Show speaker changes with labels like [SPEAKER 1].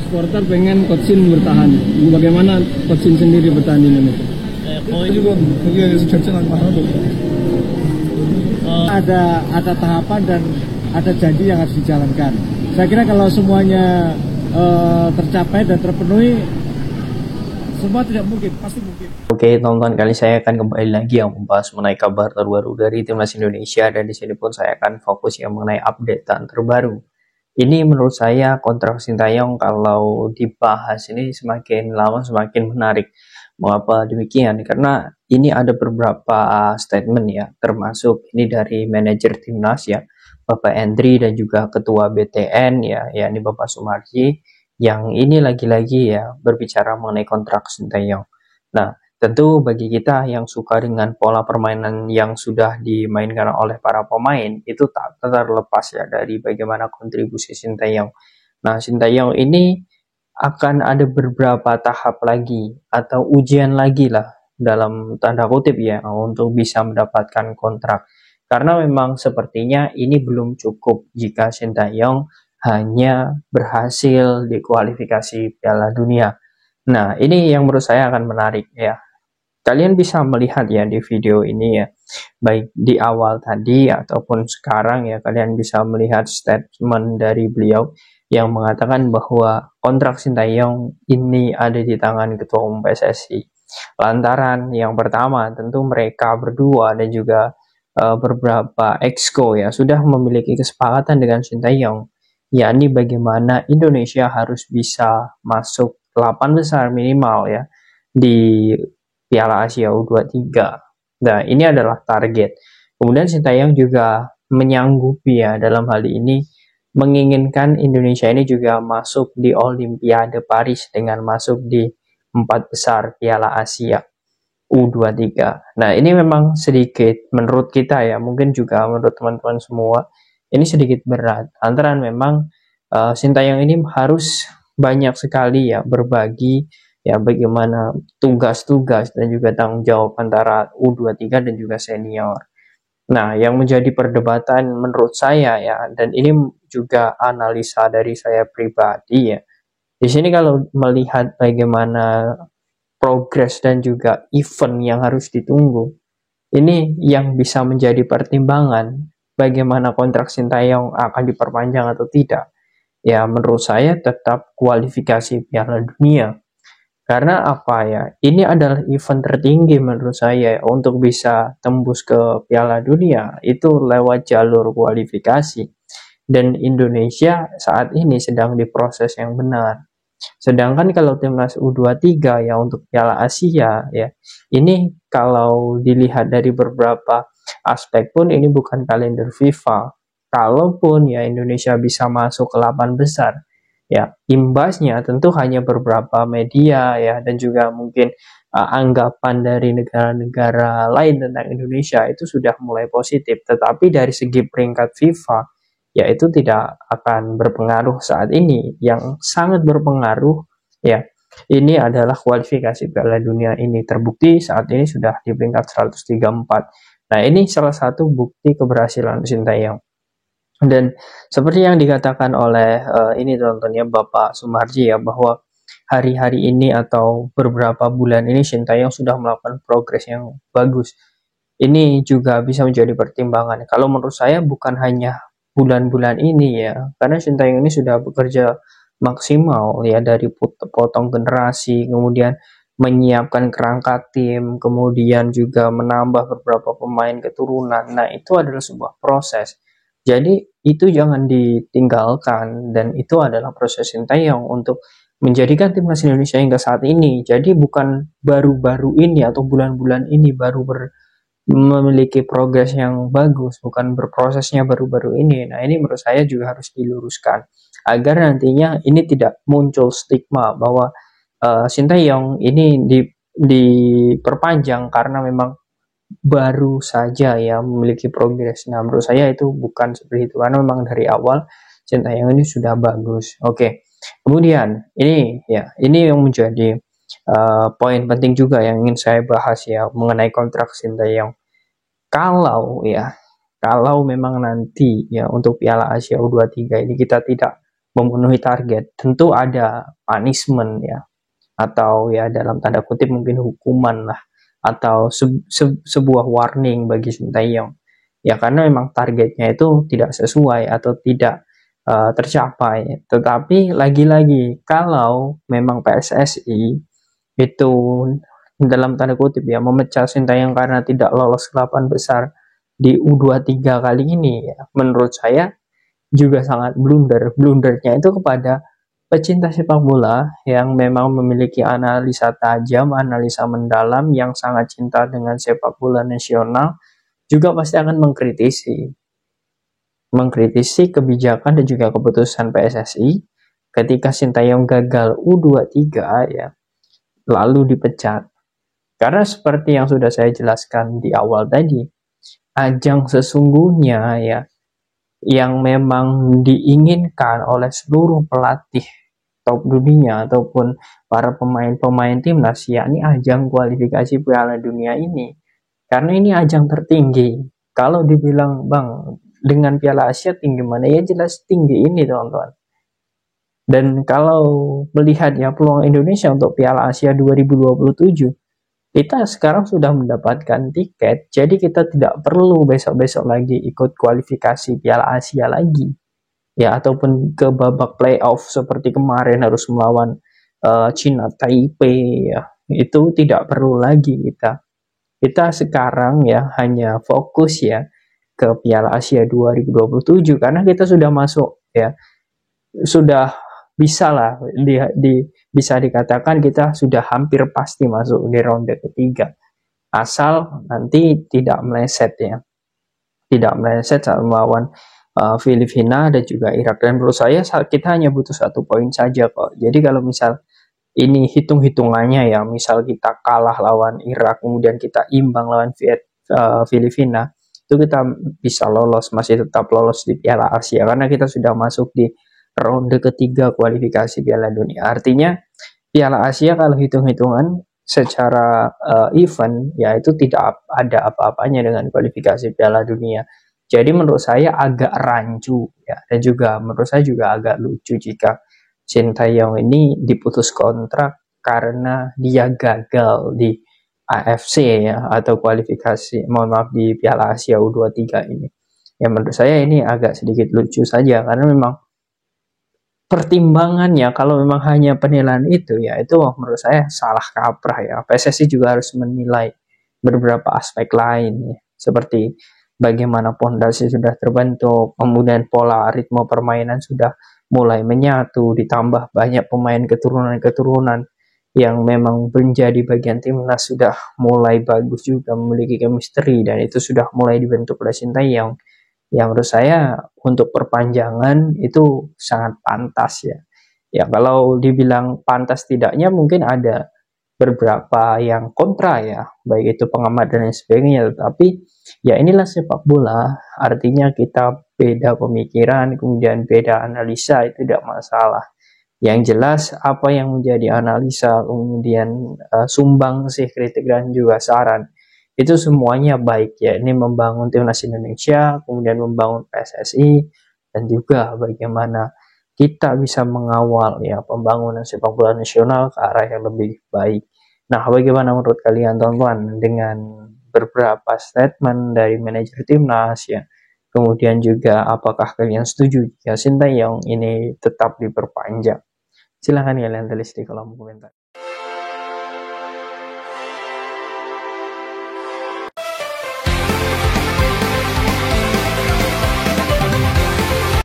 [SPEAKER 1] supporter pengen Coach Shin bertahan. Bagaimana Coach Shin sendiri bertahan di Indonesia?
[SPEAKER 2] 지금 거기에 대해서 결정한 거 하나도 없고.
[SPEAKER 3] Ada tahapan dan ada janji yang harus dijalankan. Saya kira kalau semuanya tercapai dan terpenuhi, semua tidak mungkin, pasti mungkin.
[SPEAKER 4] Oke, teman-teman, kali saya akan kembali lagi yang membahas mengenai kabar terbaru dari timnas Indonesia, dan di sini pun saya akan fokus yang mengenai update terbaru. Ini menurut saya kontrak Sintayong kalau dibahas ini semakin lama semakin menarik. Mengapa demikian? Karena ini ada beberapa statement ya, termasuk ini dari manajer timnas ya, Bapak Endri, dan juga ketua BTN ya, yakni Bapak Sumarji, yang ini lagi-lagi ya berbicara mengenai kontrak Sintayong. Nah, tentu bagi kita yang suka dengan pola permainan yang sudah dimainkan oleh para pemain, itu tak terlepas ya dari bagaimana kontribusi Sintayong. Nah, Sintayong ini akan ada beberapa tahap lagi atau ujian lagi lah dalam tanda kutip ya untuk bisa mendapatkan kontrak. Karena memang sepertinya ini belum cukup jika Sintayong hanya berhasil di kualifikasi Piala Dunia. Nah, ini yang menurut saya akan menarik ya. Kalian bisa melihat ya di video ini ya, baik di awal tadi ataupun sekarang ya, kalian bisa melihat statement dari beliau yang mengatakan bahwa kontrak Sintayong ini ada di tangan Ketua Umum PSSI. Lantaran yang pertama tentu mereka berdua dan juga beberapa exco ya sudah memiliki kesepakatan dengan Sintayong, yakni bagaimana Indonesia harus bisa masuk 8 besar minimal ya di Piala Asia U23. Nah, ini adalah target. Kemudian Sintayong juga menyanggupi ya dalam hal ini menginginkan Indonesia ini juga masuk di Olimpiade Paris dengan masuk di 4 besar Piala Asia U23. Nah, ini memang sedikit menurut kita ya, mungkin juga menurut teman-teman semua, ini sedikit berat. Antara memang Sintayong ini harus banyak sekali ya berbagi ya bagaimana tugas-tugas dan juga tanggung jawab antara U23 dan juga senior. Nah, yang menjadi perdebatan menurut saya ya, dan ini juga analisa dari saya pribadi ya. Di sini kalau melihat bagaimana progres dan juga event yang harus ditunggu, ini yang bisa menjadi pertimbangan bagaimana kontrak Sintayong akan diperpanjang atau tidak. Ya, menurut saya tetap kualifikasi Piala Dunia. Karena apa ya, ini adalah event tertinggi menurut saya untuk bisa tembus ke Piala Dunia, itu lewat jalur kualifikasi. Dan Indonesia saat ini sedang diproses yang benar. Sedangkan kalau timnas U23 ya untuk Piala Asia ya, ini kalau dilihat dari beberapa aspek pun ini bukan kalender FIFA. Kalaupun ya Indonesia bisa masuk ke 8 besar, ya imbasnya tentu hanya beberapa media ya dan juga mungkin anggapan dari negara-negara lain tentang Indonesia itu sudah mulai positif, tetapi dari segi peringkat FIFA ya itu tidak akan berpengaruh saat ini. Yang sangat berpengaruh ya ini adalah kualifikasi Piala Dunia ini, terbukti saat ini sudah di peringkat 134. Nah, ini salah satu bukti keberhasilan Sintayong. Dan seperti yang dikatakan oleh ini teman-teman ya, Bapak Sumarji ya, bahwa hari-hari ini atau beberapa bulan ini Sintayong sudah melakukan progres yang bagus. Ini juga bisa menjadi pertimbangan. Kalau menurut saya bukan hanya bulan-bulan ini ya, karena Sintayong ini sudah bekerja maksimal ya dari potong generasi, kemudian menyiapkan kerangka tim, kemudian juga menambah beberapa pemain keturunan. Nah, itu adalah sebuah proses. Jadi itu jangan ditinggalkan, dan itu adalah proses Sintayong untuk menjadikan timnas Indonesia hingga saat ini. Jadi bukan baru-baru ini atau bulan-bulan ini baru memiliki progres yang bagus, bukan berprosesnya baru-baru ini. Nah, ini menurut saya juga harus diluruskan agar nantinya ini tidak muncul stigma bahwa Sintayong ini diperpanjang karena memang baru saja ya memiliki progres. Nah, menurut saya itu bukan seperti itu, karena memang dari awal Sintayong ini sudah bagus. Oke. Kemudian ini yang menjadi poin penting juga yang ingin saya bahas ya mengenai kontrak Sintayong. Kalau memang nanti ya untuk Piala Asia U23 ini kita tidak memenuhi target, tentu ada punishment ya, atau ya dalam tanda kutip mungkin hukuman lah, atau sebuah warning bagi Sintayong ya, karena memang targetnya itu tidak sesuai atau tidak tercapai. Tetapi lagi-lagi kalau memang PSSI itu dalam tanda kutip ya memecah Sintayong karena tidak lolos ke 8 besar di U23 kali ini ya, menurut saya juga sangat blundernya itu kepada pecinta sepak bola yang memang memiliki analisa tajam, analisa mendalam, yang sangat cinta dengan sepak bola nasional, juga pasti akan mengkritisi kebijakan dan juga keputusan PSSI ketika Sintayong gagal U23 ya, lalu dipecat. Karena seperti yang sudah saya jelaskan di awal tadi, ajang sesungguhnya ya yang memang diinginkan oleh seluruh pelatih top dunia ataupun para pemain-pemain timnas, yakni ajang kualifikasi Piala Dunia ini. Karena ini ajang tertinggi. Kalau dibilang, Bang, dengan Piala Asia tinggi mana? Ya jelas tinggi ini, teman-teman. Dan kalau melihat ya peluang Indonesia untuk Piala Asia 2027, kita sekarang sudah mendapatkan tiket, jadi kita tidak perlu besok-besok lagi ikut kualifikasi Piala Asia lagi, ya, ataupun ke babak playoff seperti kemarin harus melawan China Taipei, ya, itu tidak perlu lagi kita sekarang ya hanya fokus ya ke Piala Asia 2027 karena kita sudah masuk ya, sudah bisa lah bisa dikatakan kita sudah hampir pasti masuk di ronde ketiga, asal nanti tidak meleset saat melawan Filipina dan juga Irak. Dan menurut saya kita hanya butuh 1 poin saja kok. Jadi kalau misal ini hitung-hitungannya ya, misal kita kalah lawan Irak kemudian kita imbang lawan Filipina, itu kita bisa lolos, masih tetap lolos di Piala Asia karena kita sudah masuk di ronde ketiga kualifikasi Piala Dunia. Artinya Piala Asia kalau hitung-hitungan secara event ya itu tidak ada apa-apanya dengan kualifikasi Piala Dunia. Jadi menurut saya agak rancu ya, dan juga menurut saya juga agak lucu jika Sintayong ini diputus kontrak karena dia gagal di AFC ya, atau kualifikasi, mohon maaf, di Piala Asia U23 ini. Ya menurut saya ini agak sedikit lucu saja karena memang pertimbangannya kalau memang hanya penilaian itu ya itu menurut saya salah kaprah ya. PSSI juga harus menilai beberapa aspek lain ya, seperti bagaimana pondasi sudah terbentuk, kemudian pola ritme permainan sudah mulai menyatu, ditambah banyak pemain keturunan-keturunan yang memang menjadi bagian timnas sudah mulai bagus juga, memiliki chemistry, dan itu sudah mulai dibentuk oleh Sintayong. Yang menurut saya untuk perpanjangan itu sangat pantas ya. Ya kalau dibilang pantas tidaknya mungkin ada beberapa yang kontra ya, baik itu pengamat dan lain sebagainya, tetapi ya inilah sepak bola, artinya kita beda pemikiran, kemudian beda analisa, itu tidak masalah. Yang jelas apa yang menjadi analisa, kemudian sumbang sih kritik dan juga saran, itu semuanya baik ya. Ini membangun timnas Indonesia, kemudian membangun PSSI, dan juga bagaimana kita bisa mengawal ya pembangunan sepak bola nasional ke arah yang lebih baik. Nah, bagaimana menurut kalian teman-teman dengan beberapa statement dari manajer timnas ya? Kemudian juga apakah kalian setuju jika Sintayong ini tetap diperpanjang? Silahkan kalian tulis di kolom komentar.